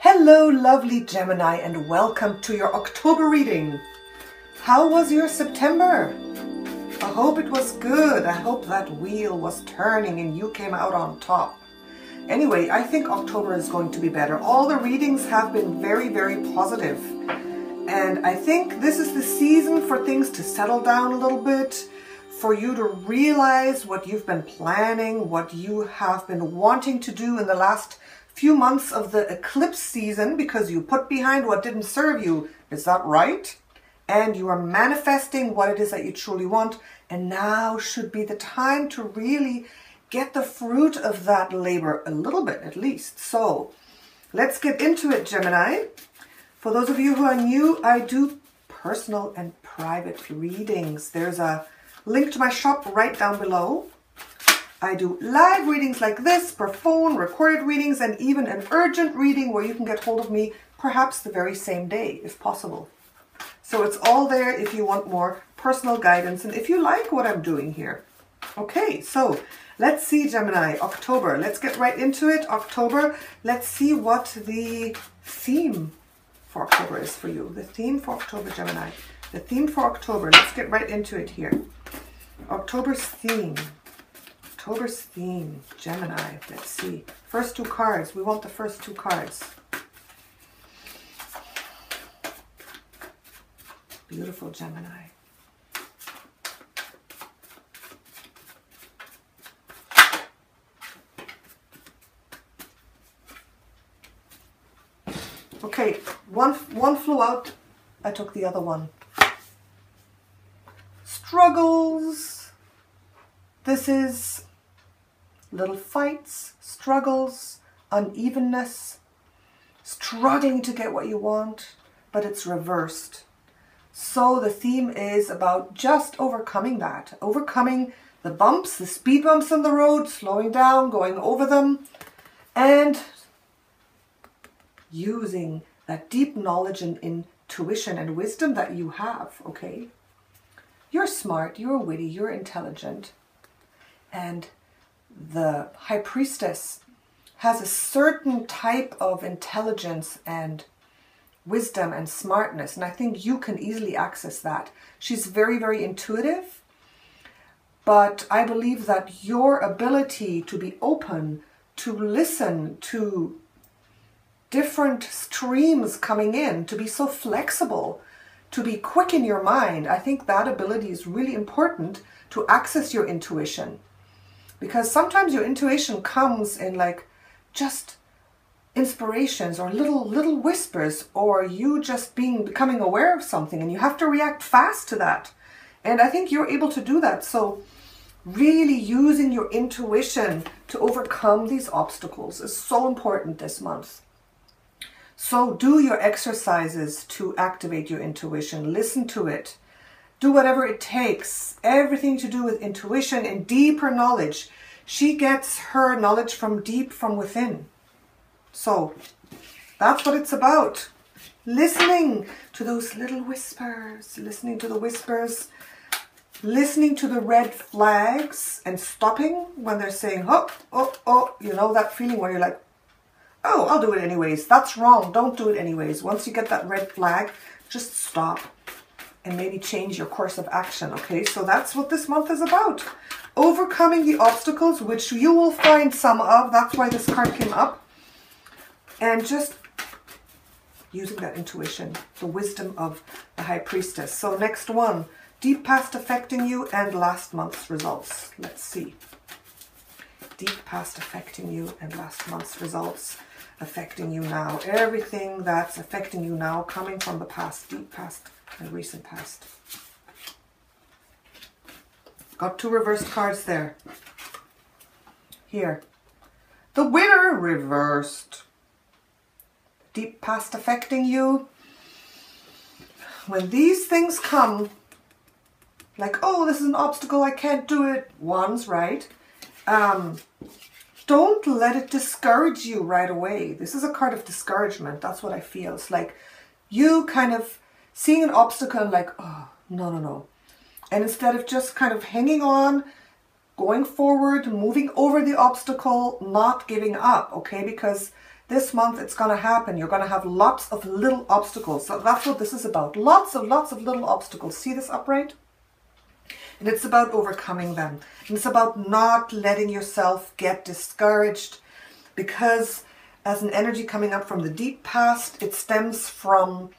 Hello, lovely Gemini, and welcome to your October reading. How was your September? I hope it was good. I hope that wheel was turning and you came out on top. Anyway, I think October is going to be better. All the readings have been very, very positive. And I think this is the season for things to settle down a little bit, for you to realize what you've been planning, what you have been wanting to do in the last few months of the eclipse season, because you put behind what didn't serve you. Is that right? And you are manifesting what it is that you truly want. And now should be the time to really get the fruit of that labor, a little bit at least. So let's get into it, Gemini. For those of you who are new, I do personal and private readings. There's a link to my shop right down below. I do live readings like this, per phone, recorded readings, and even an urgent reading where you can get hold of me perhaps the very same day, if possible. So it's all there if you want more personal guidance and if you like what I'm doing here. Okay, so let's see, Gemini, October. Let's get right into it. October, let's see what the theme for October is for you. The theme for October, Gemini. The theme for October. Let's get right into it here. October's theme. October's theme, Gemini. Let's see. First two cards. We want the first two cards. Beautiful, Gemini. Okay, one flew out. I took the other one. Struggles. This is little fights, struggles, unevenness, struggling to get what you want, but it's reversed. So the theme is about just overcoming that, overcoming the bumps, the speed bumps on the road, slowing down, going over them, and using that deep knowledge and intuition and wisdom that you have, okay? You're smart, you're witty, you're intelligent, and the High Priestess has a certain type of intelligence and wisdom and smartness, and I think you can easily access that. She's very, very intuitive, but I believe that your ability to be open, to listen to different streams coming in, to be so flexible, to be quick in your mind, I think that ability is really important to access your intuition. Because sometimes your intuition comes in like just inspirations or little whispers, or you just becoming aware of something and you have to react fast to that. And I think you're able to do that. So really using your intuition to overcome these obstacles is so important this month. So do your exercises to activate your intuition. Listen to it. Do whatever it takes. Everything to do with intuition and deeper knowledge. She gets her knowledge from deep from within. So that's what it's about. Listening to those little whispers. Listening to the whispers. Listening to the red flags and stopping when they're saying, oh, oh, oh. You know that feeling where you're like, oh, I'll do it anyways. That's wrong. Don't do it anyways. Once you get that red flag, just stop and maybe change your course of action, okay? So that's what this month is about. Overcoming the obstacles, which you will find some of. That's why this card came up. And just using that intuition, the wisdom of the High Priestess. So next one, deep past affecting you and last month's results. Let's see. Deep past affecting you and last month's results affecting you now. Everything that's affecting you now coming from the past, deep past and recent past. Got two reversed cards there. Here. The winner reversed. Deep past affecting you. When these things come, like, oh, this is an obstacle, I can't do it. One's right. Don't let it discourage you right away. This is a card of discouragement. That's what I feel. It's like you kind of seeing an obstacle and like, oh, no, no, no. And instead of just kind of hanging on, going forward, moving over the obstacle, not giving up, okay? Because this month it's going to happen. You're going to have lots of little obstacles. So that's what this is about. Lots of little obstacles. See this upright? And it's about overcoming them. And it's about not letting yourself get discouraged, because as an energy coming up from the deep past, it stems from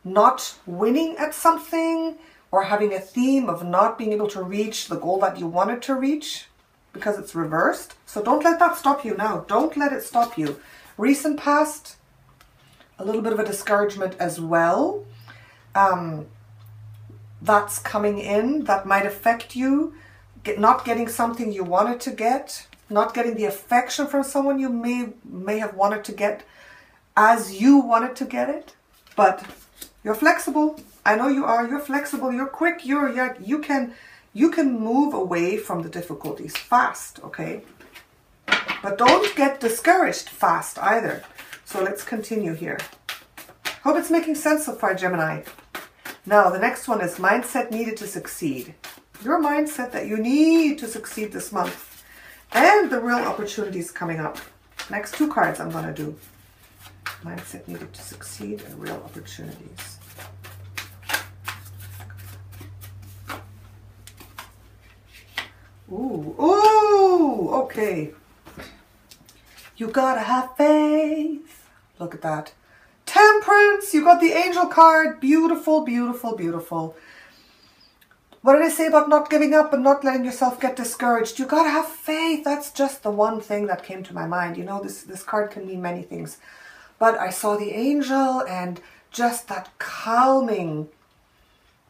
not winning at something, or having a theme of not being able to reach the goal that you wanted to reach, because it's reversed. So don't let that stop you now. Don't let it stop you. Recent past, a little bit of a discouragement as well. That's coming in that might affect you. Not getting something you wanted to get, not getting the affection from someone you may have wanted to get as you wanted to get it. But you're flexible. I know you are. You're flexible. You're quick. You can move away from the difficulties fast, okay? But don't get discouraged fast either. So let's continue here. Hope it's making sense so far, Gemini. Now, the next one is mindset needed to succeed. Your mindset that you need to succeed this month. And the real opportunities coming up. Next two cards I'm going to do. Mindset needed to succeed and real opportunities. Ooh, okay. You gotta have faith. Look at that. Temperance, you got the angel card. Beautiful, beautiful, beautiful. What did I say about not giving up and not letting yourself get discouraged? You gotta have faith. That's just the one thing that came to my mind. You know, this card can mean many things. But I saw the angel and just that calming,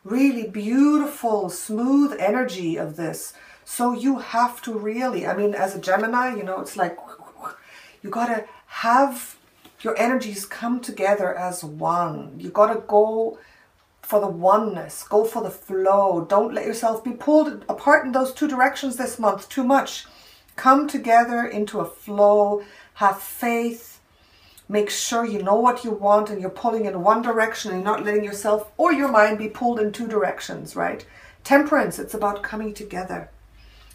really beautiful, smooth energy of this. So you have to really, I mean, as a Gemini, you know, it's like, you gotta have your energies come together as one. You gotta go for the oneness, go for the flow. Don't let yourself be pulled apart in those two directions this month too much. Come together into a flow, have faith, make sure you know what you want and you're pulling in one direction and you're not letting yourself or your mind be pulled in two directions, right? Temperance, it's about coming together.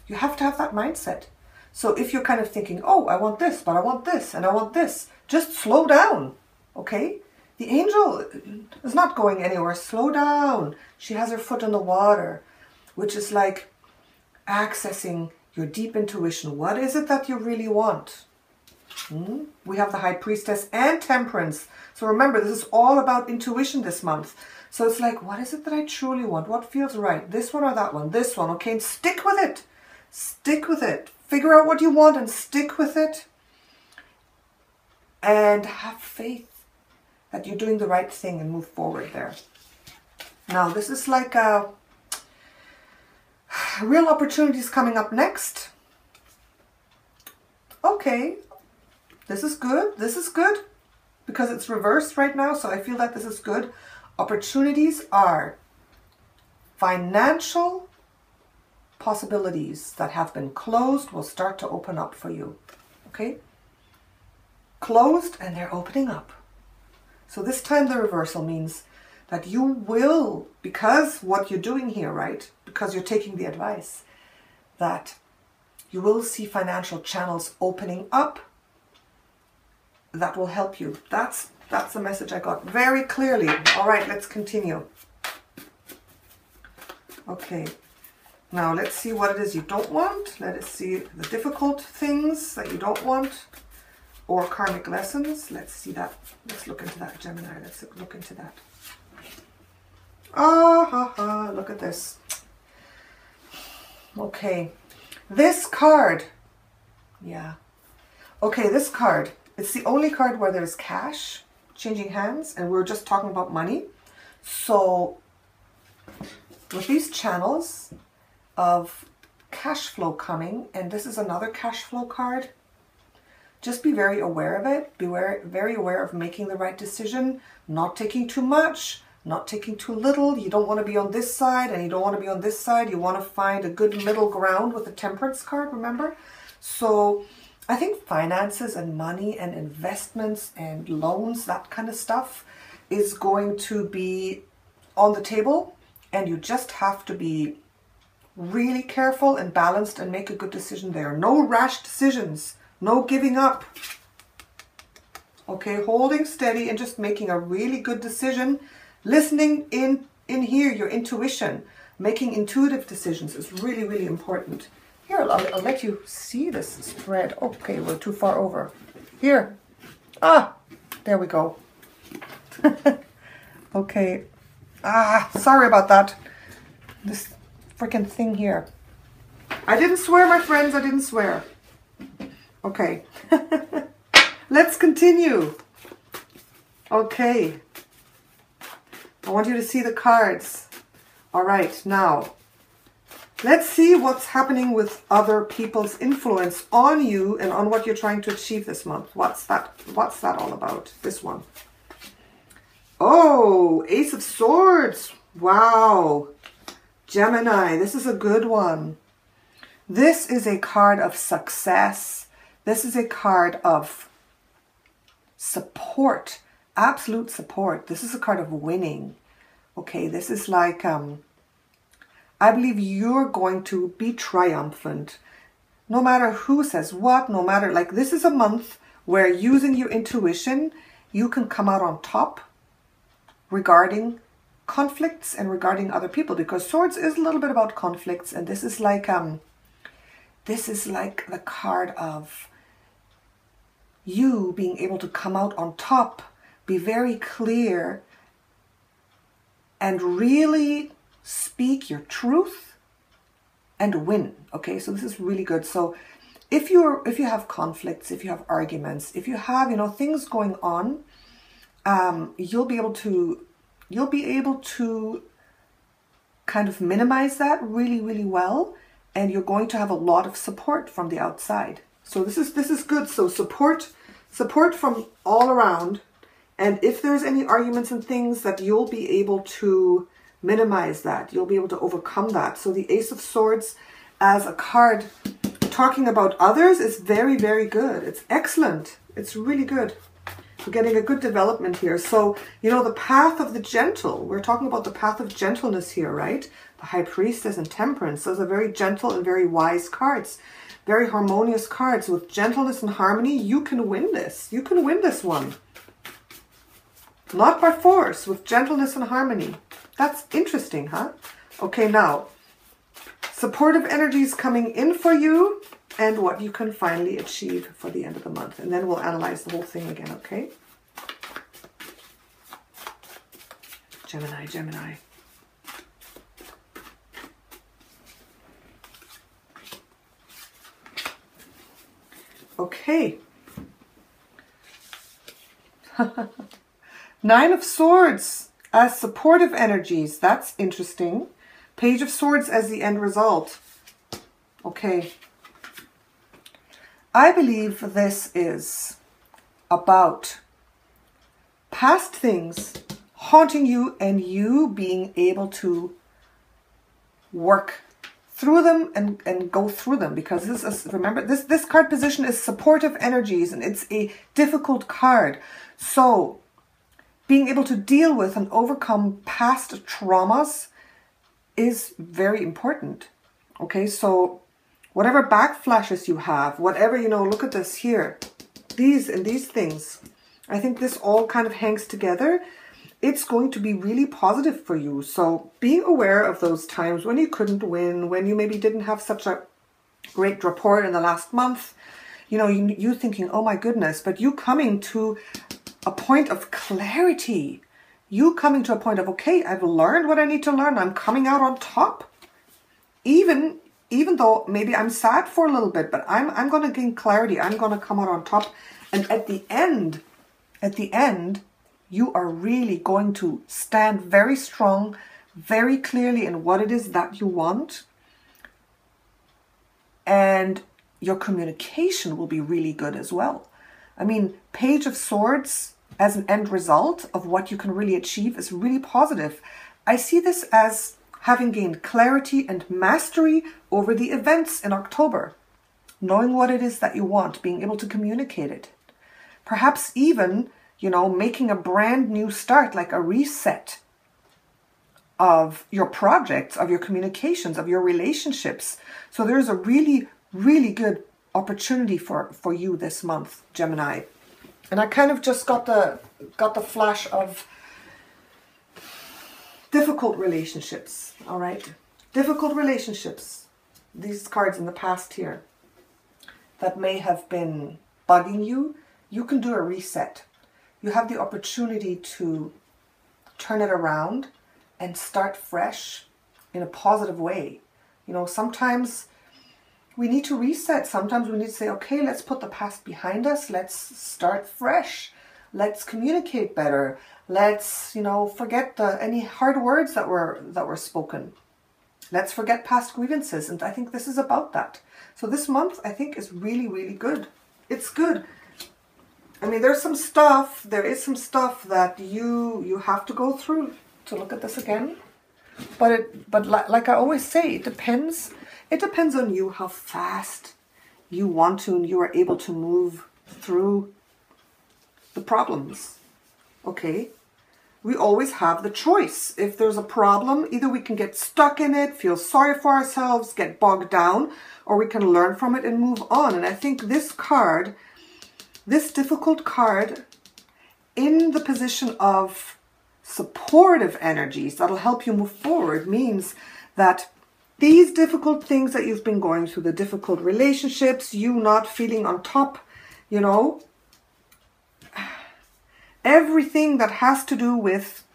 You have to have that mindset. So if you're kind of thinking, oh, I want this, but I want this, and I want this, just slow down, okay? The angel is not going anywhere. Slow down. She has her foot in the water, which is like accessing your deep intuition. What is it that you really want? We have the High Priestess and Temperance. So remember, this is all about intuition this month. So it's like, what is it that I truly want? What feels right? This one or that one? This one, okay? And stick with it. Stick with it. Figure out what you want and stick with it. And have faith that you're doing the right thing and move forward there. Now, this is like real opportunities coming up next. Okay, this is good. This is good because it's reversed right now. So I feel that this is good. Opportunities are financial possibilities that have been closed will start to open up for you. Okay? Closed and they're opening up. So this time the reversal means that you will, because what you're doing here, right? Because you're taking the advice, that you will see financial channels opening up that will help you. That's the message I got very clearly. All right, let's continue. Okay. Now let's see what it is you don't want. Let us see the difficult things that you don't want, or karmic lessons. Let's see that. Let's look into that, Gemini. Let's look into that. Look at this. Okay. This card. Yeah. Okay, this card. It's the only card where there's cash changing hands, and we're just talking about money. So with these channels of cash flow coming, and this is another cash flow card, just be very aware of it. Be very aware of making the right decision, not taking too much, not taking too little. You don't want to be on this side and you don't want to be on this side. You want to find a good middle ground with the Temperance card, remember? So I think finances and money and investments and loans, that kind of stuff is going to be on the table, and you just have to be really careful and balanced and make a good decision there. No rash decisions. No giving up. Okay, holding steady and just making a really good decision. Listening in here, your intuition. Making intuitive decisions is really, really important. Here, I'll let you see this spread. Okay, we're too far over. Here. Ah, there we go. Okay. Ah, sorry about that. This freaking thing here. I didn't swear, my friends. I didn't swear. Okay. Let's continue. Okay. I want you to see the cards. All right, now let's see what's happening with other people's influence on you and on what you're trying to achieve this month. What's that all about? This one. Oh, Ace of Swords. Wow. Gemini, this is a good one. This is a card of success. This is a card of support, absolute support. This is a card of winning. Okay, this is like, I believe you're going to be triumphant. No matter who says what, no matter, like this is a month where using your intuition, you can come out on top regarding conflicts and regarding other people, because Swords is a little bit about conflicts, and this is like the card of you being able to come out on top, be very clear, and really speak your truth and win. Okay, so this is really good. So if you have conflicts, if you have arguments, if you have, you know, things going on, you'll be able to kind of minimize that really, really well, and you're going to have a lot of support from the outside. So this is good. So support from all around. And if there's any arguments and things, that you'll be able to minimize that. You'll be able to overcome that. So the Ace of Swords as a card talking about others is very, very good. It's excellent. It's really good. We're getting a good development here. So, you know, the path of the gentle. We're talking about the path of gentleness here, right? The High Priestess and Temperance. Those are very gentle and very wise cards. Very harmonious cards. With gentleness and harmony, you can win this. You can win this one. Not by force, with gentleness and harmony. That's interesting, huh? Okay, now, supportive energies coming in for you and what you can finally achieve for the end of the month. And then we'll analyze the whole thing again, okay? Gemini, Gemini. Okay. Nine of Swords as supportive energies. That's interesting. Page of Swords as the end result. Okay. I believe this is about past things haunting you and you being able to work through them and go through them, because this is, remember, this card position is supportive energies and it's a difficult card. So being able to deal with and overcome past traumas is very important. Okay, so whatever backflashes you have, whatever, you know, look at this here. These things, I think this all kind of hangs together. It's going to be really positive for you. So being aware of those times when you couldn't win, when you maybe didn't have such a great rapport in the last month, you know, you thinking, oh my goodness, but you coming to a point of clarity, you coming to a point of, okay, I've learned what I need to learn. I'm coming out on top. Even though maybe I'm sad for a little bit, but I'm going to gain clarity. I'm going to come out on top. And at the end, you are really going to stand very strong, very clearly in what it is that you want. And your communication will be really good as well. I mean, Page of Swords as an end result of what you can really achieve is really positive. I see this as having gained clarity and mastery over the events in October. Knowing what it is that you want, being able to communicate it. Perhaps even, you know, making a brand new start, like a reset of your projects, of your communications, of your relationships. So there's a really, really good opportunity for you this month, Gemini. And I kind of just got the flash of difficult relationships, all right? Difficult relationships. These cards in the past here that may have been bugging you, you can do a reset. You have the opportunity to turn it around and start fresh in a positive way. You know, sometimes we need to reset. Sometimes we need to say, okay, let's put the past behind us. Let's start fresh. Let's communicate better. Let's, you know, forget any hard words that were spoken. Let's forget past grievances. And I think this is about that. So this month, I think, is really, really good. It's good. I mean, there is some stuff that you have to go through to look at this again. But like I always say, it depends on you how fast you want to and you are able to move through the problems. Okay? We always have the choice. If there's a problem, either we can get stuck in it, feel sorry for ourselves, get bogged down, or we can learn from it and move on. And I think this card, this difficult card, in the position of supportive energies that'll help you move forward, means that these difficult things that you've been going through, the difficult relationships, you not feeling on top, you know, everything that has to do with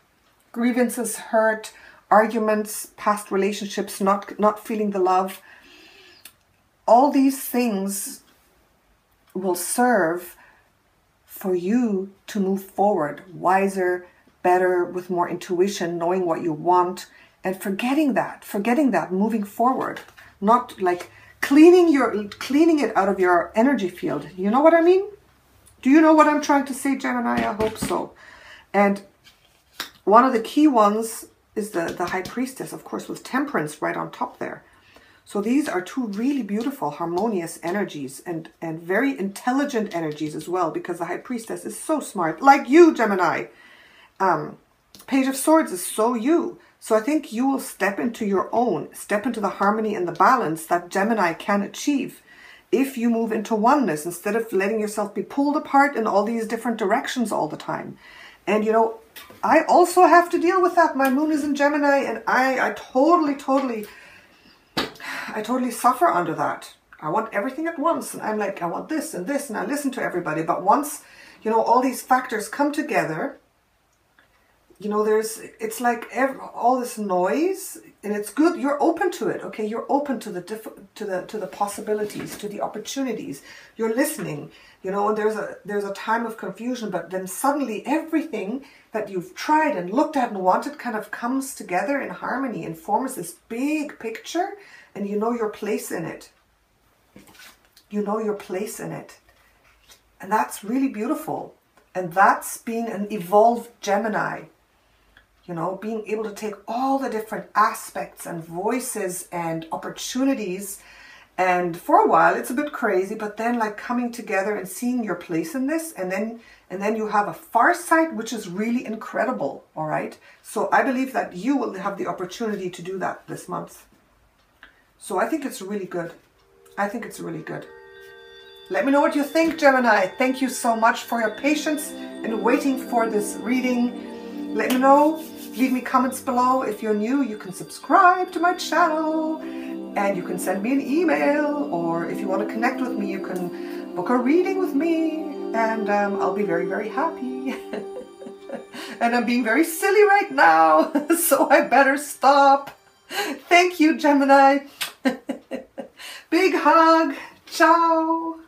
grievances, hurt, arguments, past relationships, not feeling the love, all these things will serve for you to move forward wiser, better, with more intuition, knowing what you want, and forgetting that, moving forward, not like cleaning it out of your energy field. You know what I mean? Do you know what I'm trying to say, Gemini? I hope so. And one of the key ones is the High Priestess, of course, with Temperance right on top there. So these are two really beautiful, harmonious energies and very intelligent energies as well, because the High Priestess is so smart, like you, Gemini. Page of Swords is so you. So I think you will step into the harmony and the balance that Gemini can achieve if you move into oneness, instead of letting yourself be pulled apart in all these different directions all the time. And you know, I also have to deal with that. My moon is in Gemini, and I totally suffer under that. I want everything at once, and I'm like, I want this and this, and I listen to everybody. But once, you know, all these factors come together, you know, it's like all this noise, and it's good. You're open to it, okay? You're open to the possibilities, to the opportunities. You're listening, you know. And there's a time of confusion, but then suddenly everything that you've tried and looked at and wanted kind of comes together in harmony and forms this big picture, and you know your place in it. You know your place in it, and that's really beautiful. And that's being an evolved Gemini. You know, being able to take all the different aspects and voices and opportunities. And for a while, it's a bit crazy, but then like coming together and seeing your place in this. And then you have a far sight, which is really incredible. All right. So I believe that you will have the opportunity to do that this month. So I think it's really good. I think it's really good. Let me know what you think, Gemini. Thank you so much for your patience and waiting for this reading. Let me know. Leave me comments below. If you're new, you can subscribe to my channel, and you can send me an email, or if you want to connect with me, you can book a reading with me, and I'll be very, very happy. And I'm being very silly right now, so I better stop. Thank you, Gemini. Big hug. Ciao.